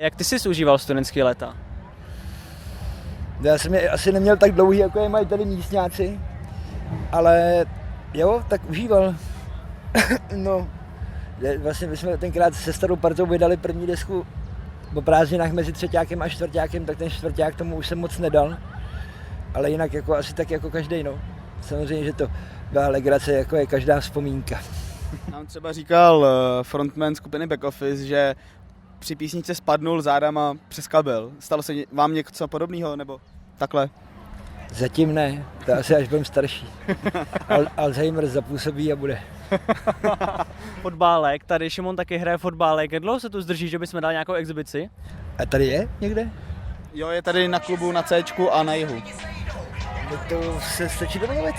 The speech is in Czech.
Jak ty jsi užíval studentský léta? Já jsem je asi neměl tak dlouhý, jako je mají tady místňáci, ale jo, tak užíval. No, vlastně my jsme tenkrát se starou partou vydali první desku po prázdninách mezi třeťákem a čtvrťákem, tak ten čtvrťák tomu už jsem moc nedal, ale jinak jako asi tak jako každej, no. Samozřejmě, že to byla legrace, jako je každá vzpomínka. Nám třeba říkal frontman skupiny Back Office, že při písničce spadnul zádama přes kabel. Stalo se vám něco podobného, nebo takhle? Zatím ne, to asi až budem starší. Alzheimer zapůsobí a bude. Fotbálek, tady Šimon taky hraje fotbálek. Jak dlouho se tu zdrží, že bychom dali nějakou exibici? A tady je někde? Jo, je tady na klubu na Cčku a na jihu. No to se stačí domluvit.